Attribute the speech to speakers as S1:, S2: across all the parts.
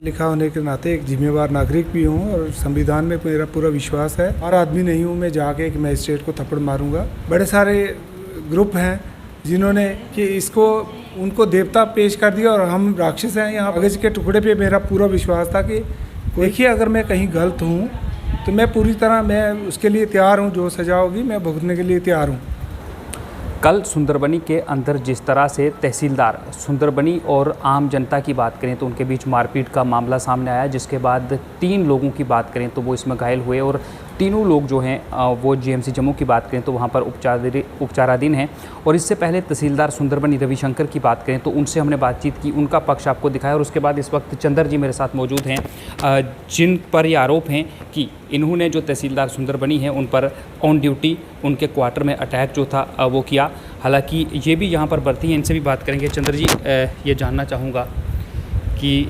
S1: लिखा होने के नाते एक जिम्मेवार नागरिक भी हूँ और संविधान में मेरा पूरा विश्वास है। हर आदमी नहीं हूँ मैं जाके एक मजिस्ट्रेट को थप्पड़ मारूंगा। बड़े सारे ग्रुप हैं जिन्होंने कि इसको उनको देवता पेश कर दिया और हम राक्षस हैं। यहाँ कागज के टुकड़े पे मेरा पूरा विश्वास था कि देखिए अगर मैं कहीं गलत हूँ तो मैं पूरी तरह मैं उसके लिए तैयार हूँ। जो सजा होगी मैं भुगतने के लिए तैयार हूँ।
S2: कल सुंदरबनी के अंदर जिस तरह से तहसीलदार सुंदरबनी और आम जनता की बात करें तो उनके बीच मारपीट का मामला सामने आया, जिसके बाद 3 लोगों की बात करें तो वो इसमें घायल हुए और तीनों लोग जो हैं वो जीएमसी जम्मू की बात करें तो वहाँ पर उपचाराधीन हैं। और इससे पहले तहसीलदार सुंदरबनी रविशंकर की बात करें तो उनसे हमने बातचीत की, उनका पक्ष आपको दिखाया। और उसके बाद इस वक्त चंदर जी मेरे साथ मौजूद हैं जिन पर ये आरोप हैं कि इन्होंने जो तहसीलदार सुंदरबनी हैं उन पर ऑन ड्यूटी उनके क्वार्टर में अटैक जो था वो किया। हालांकि ये भी यहाँ पर भर्ती हैं, इनसे भी बात करेंगे। चंद्र जी, ये जानना चाहूँगा कि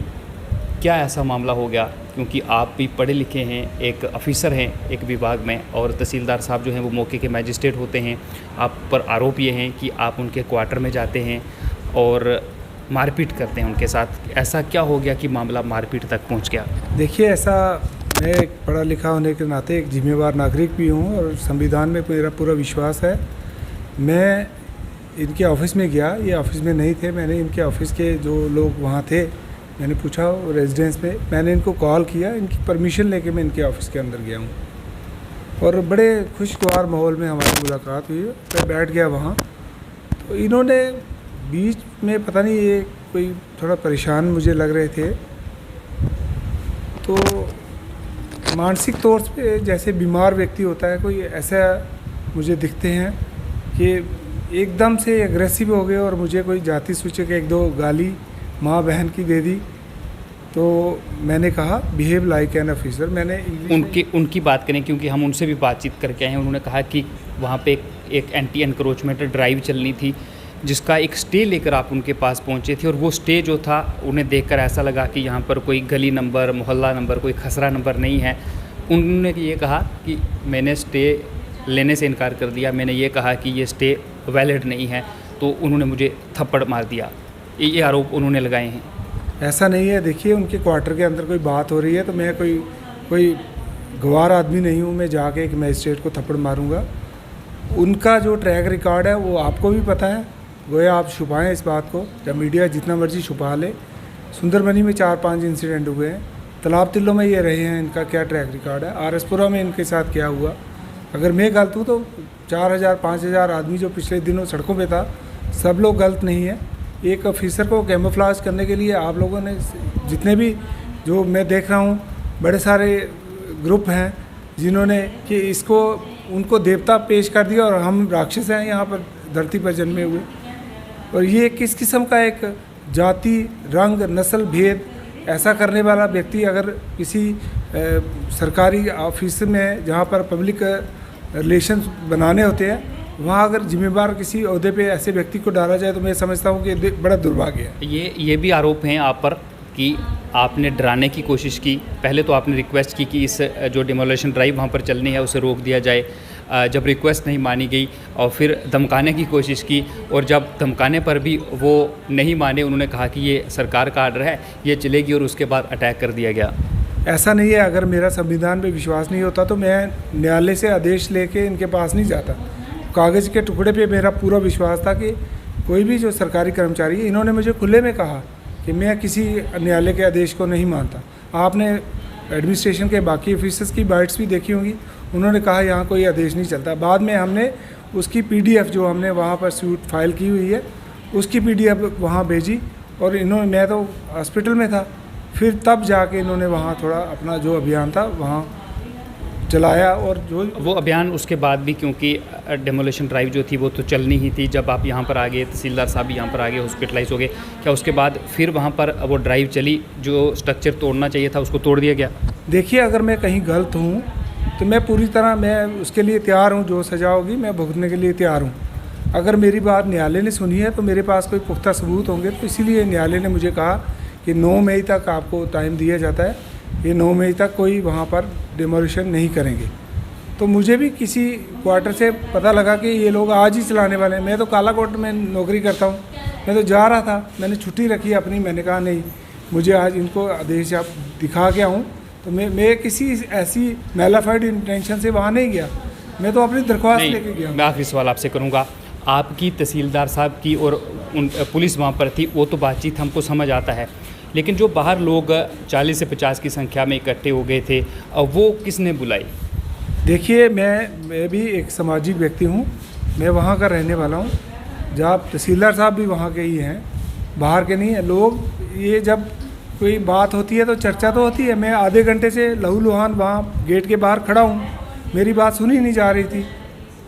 S2: क्या ऐसा मामला हो गया, क्योंकि आप भी पढ़े लिखे हैं, एक ऑफिसर हैं एक विभाग में और तहसीलदार साहब जो हैं वो मौके के मैजिस्ट्रेट होते हैं। आप पर आरोप ये हैं कि आप उनके क्वार्टर में जाते हैं और मारपीट करते हैं उनके साथ। ऐसा क्या हो गया कि मामला मारपीट तक पहुँच गया?
S1: देखिए, ऐसा मैं एक पढ़ा लिखा होने के नाते एक जिम्मेवार नागरिक भी हूँ और संविधान में मेरा पूरा विश्वास है। मैं इनके ऑफिस में गया, ये ऑफिस में नहीं थे, मैंने इनके ऑफिस के जो लोग वहाँ थे मैंने पूछा रेजिडेंस में, मैंने इनको कॉल किया, इनकी परमिशन लेके मैं इनके ऑफिस के अंदर गया हूँ और बड़े खुशगवार माहौल में हमारी मुलाकात हुई। मैं बैठ गया वहाँ तो इन्होंने बीच में पता नहीं ये कोई थोड़ा परेशान मुझे लग रहे थे, तो मानसिक तौर पे जैसे बीमार व्यक्ति होता है कोई, ऐसा मुझे दिखते हैं कि एकदम से एग्रेसिव हो गए और मुझे कोई जाति सूचक 1-2 गाली माँ बहन की दे दी। तो मैंने कहा बिहेव लाइक एन ऑफिसर। मैंने
S2: उनकी बात करें, क्योंकि हम उनसे भी बातचीत करके आए हैं। उन्होंने कहा कि वहाँ पे एक एंटी एनक्रोचमेंट ड्राइव चलनी थी जिसका एक स्टे लेकर आप उनके पास पहुँचे थे और वो स्टे जो था उन्हें देखकर ऐसा लगा कि यहाँ पर कोई गली नंबर, मोहल्ला नंबर, कोई खसरा नंबर नहीं है। उन्होंने ये कहा कि मैंने स्टे लेने से इनकार कर दिया, मैंने ये कहा कि ये स्टे वैलिड नहीं है, तो उन्होंने मुझे थप्पड़ मार दिया। ये आरोप उन्होंने लगाए हैं।
S1: ऐसा नहीं है। देखिए, उनके क्वार्टर के अंदर कोई बात हो रही है तो मैं कोई गवार आदमी नहीं हूँ, मैं जाके एक मजिस्ट्रेट को थप्पड़ मारूंगा। उनका जो ट्रैक रिकॉर्ड है वो आपको भी पता है, गोया आप छुपाएं इस बात को, जब मीडिया जितना मर्जी छुपा ले। सुंदरबनी में 4-5 इंसिडेंट हुए हैं, तालाब तिल्लों में ये रहे हैं, इनका क्या ट्रैक रिकॉर्ड है, आरएसपुरा में इनके साथ क्या हुआ। अगर मैं गलत हूँ तो 4,000-5,000 आदमी जो पिछले दिनों सड़कों पे था सब लोग गलत नहीं है। एक ऑफिसर को कैमोफ्लेज करने के लिए आप लोगों ने जितने भी जो मैं देख रहा हूँ बड़े सारे ग्रुप हैं जिन्होंने कि इसको उनको देवता पेश कर दिया और हम राक्षस हैं यहाँ पर धरती पर जन्मे हुए। और ये किस किस्म का एक जाति, रंग, नस्ल भेद ऐसा करने वाला व्यक्ति अगर किसी सरकारी ऑफिस में जहाँ पर पब्लिक रिलेशंस बनाने होते हैं वहाँ अगर जिम्मेवार किसी ओहदे पे ऐसे व्यक्ति को डाला जाए तो मैं समझता हूँ कि बड़ा दुर्भाग्य है।
S2: ये भी आरोप हैं आप पर कि आपने डराने की कोशिश की। पहले तो आपने रिक्वेस्ट की कि इस जो डिमोलिशन ड्राइव वहाँ पर चलनी है उसे रोक दिया जाए। जब रिक्वेस्ट नहीं मानी गई और फिर धमकाने की कोशिश की और जब धमकाने पर भी वो नहीं माने, उन्होंने कहा कि ये सरकार का आर्डर है, ये चलेगी, और उसके बाद अटैक कर दिया गया।
S1: ऐसा नहीं है। अगर मेरा संविधान पे विश्वास नहीं होता तो मैं न्यायालय से आदेश लेके इनके पास नहीं जाता। कागज़ के टुकड़े पे मेरा पूरा विश्वास था कि कोई भी जो सरकारी कर्मचारी है, इन्होंने मुझे खुले में कहा कि मैं किसी न्यायालय के आदेश को नहीं मानता। आपने एडमिनिस्ट्रेशन के बाकी ऑफिसर्स की बाइट्स भी देखी होंगी, उन्होंने कहा यहाँ कोई आदेश नहीं चलता। बाद में हमने उसकी PDF जो हमने वहाँ पर सूट फाइल की हुई है उसकी PDF वहाँ भेजी और इन्होंने, मैं तो हॉस्पिटल में था, फिर तब जाके इन्होंने वहाँ थोड़ा अपना जो अभियान था वहाँ चलाया। और जो
S2: वो अभियान उसके बाद भी, क्योंकि डेमोलिशन ड्राइव जो थी वो तो चलनी ही थी, जब आप यहाँ पर आ गए, तहसीलदार साहब भी यहाँ पर आ गए, हॉस्पिटलाइज हो गए, क्या उसके बाद फिर वहाँ पर वो ड्राइव चली, जो स्ट्रक्चर तोड़ना चाहिए था उसको तोड़ दिया गया?
S1: देखिए, अगर मैं कहीं गलत हूँ तो मैं पूरी तरह मैं उसके लिए तैयार हूँ। जो सजा होगी मैं भुगतने के लिए तैयार हूँ। अगर मेरी बात न्यायालय ने सुनी है तो मेरे पास कोई पुख्ता सबूत होंगे, तो इसीलिए न्यायालय ने मुझे कहा कि 9 मई तक आपको टाइम दिया जाता है, ये 9 मई तक कोई वहाँ पर डिमोलिशन नहीं करेंगे। तो मुझे भी किसी क्वार्टर से पता लगा कि ये लोग आज ही चलाने वाले हैं। मैं तो कालाकोट में नौकरी करता हूँ, मैं तो जा रहा था, मैंने छुट्टी रखी अपनी, मैंने कहा नहीं मुझे आज इनको आदेश आप दिखा के आऊँ, तो मैं किसी ऐसी मेलाफाइड इंटेंशन से वहाँ नहीं गया, मैं तो अपनी दरख्वास्त लेके गया।
S2: मैं आखिरी सवाल आपसे करूँगा, आपकी तहसीलदार साहब की और उन पुलिस वहाँ पर थी, वो तो बातचीत हमको समझ आता है, लेकिन जो बाहर लोग 40 से 50 की संख्या में इकट्ठे हो गए थे, वो किसने बुलाई?
S1: देखिए, मैं भी एक सामाजिक व्यक्ति हूँ, मैं वहाँ का रहने वाला हूँ। जब तहसीलदार साहब भी वहाँ के ही हैं, बाहर के नहीं हैं लोग। ये जब कोई बात होती है तो चर्चा तो होती है। मैं आधे घंटे से लहूलुहान वहाँ गेट के बाहर खड़ा हूँ, मेरी बात सुनी नहीं जा रही थी,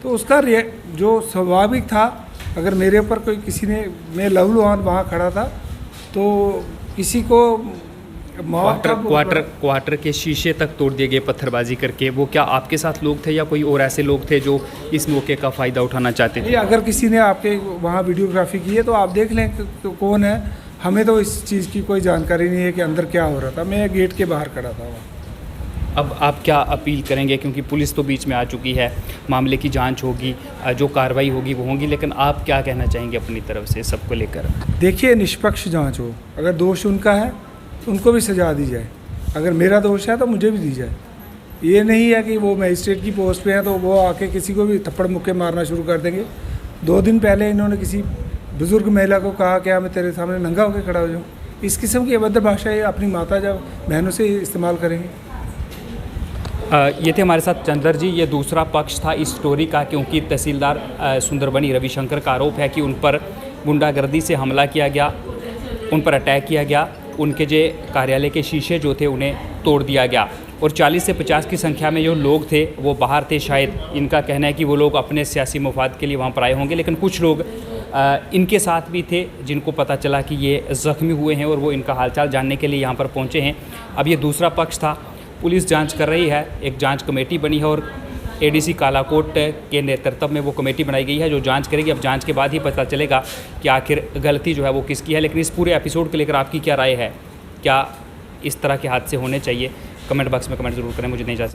S1: तो उसका जो स्वाभाविक था, अगर मेरे ऊपर कोई किसी ने, मैं लहूलुहान वहाँ खड़ा था, तो किसी को
S2: क्वार्टर के शीशे तक तोड़ दिए गए पत्थरबाजी करके, वो क्या आपके साथ लोग थे या कोई और ऐसे लोग थे जो इस मौके का फ़ायदा उठाना चाहते थे?
S1: अगर किसी ने आपके वहाँ वीडियोग्राफी की है तो आप देख लें कौन है। हमें तो इस चीज़ की कोई जानकारी नहीं है कि अंदर क्या हो रहा था, मैं गेट के बाहर खड़ा था वहाँ।
S2: अब आप क्या अपील करेंगे, क्योंकि पुलिस तो बीच में आ चुकी है, मामले की जांच होगी, जो कार्रवाई होगी वो होगी, लेकिन आप क्या कहना चाहेंगे अपनी तरफ से सबको लेकर?
S1: देखिए, निष्पक्ष जांच हो, अगर दोष उनका है तो उनको भी सज़ा दी जाए, अगर मेरा दोष है तो मुझे भी दी जाए। ये नहीं है कि वो मजिस्ट्रेट की पोस्ट पे है तो वो आके किसी को भी थप्पड़ मुक्के मारना शुरू कर देंगे। 2 दिन पहले इन्होंने किसी बुज़ुर्ग महिला को कहा क्या मैं तेरे सामने नंगा होकर खड़ा हो जाऊँ। इस किस्म की अभद्र भाषा ये अपनी माता जब बहनों से इस्तेमाल करेंगे।
S2: ये थे हमारे साथ चंदर जी। ये दूसरा पक्ष था इस स्टोरी का, क्योंकि तहसीलदार सुंदरबनी रविशंकर का आरोप है कि उन पर गुंडागर्दी से हमला किया गया, उन पर अटैक किया गया, उनके जो कार्यालय के शीशे जो थे उन्हें तोड़ दिया गया, और 40 से 50 की संख्या में जो लोग थे वो बाहर थे। शायद इनका कहना है कि वो लोग अपने सियासी मफाद के लिए वहाँ पर आए होंगे, लेकिन कुछ लोग इनके साथ भी थे जिनको पता चला कि ये ज़ख्मी हुए हैं और वो इनका हालचाल जानने के लिए यहाँ पर पहुँचे हैं। अब ये दूसरा पक्ष था, पुलिस जांच कर रही है, एक जांच कमेटी बनी है और एडीसी कालाकोट के नेतृत्व में वो कमेटी बनाई गई है जो जांच करेगी। अब जांच के बाद ही पता चलेगा कि आखिर गलती जो है वो किसकी है। लेकिन इस पूरे एपिसोड को लेकर आपकी क्या राय है? क्या इस तरह के हादसे होने चाहिए? कमेंट बॉक्स में कमेंट ज़रूर करें। मुझे नहीं जा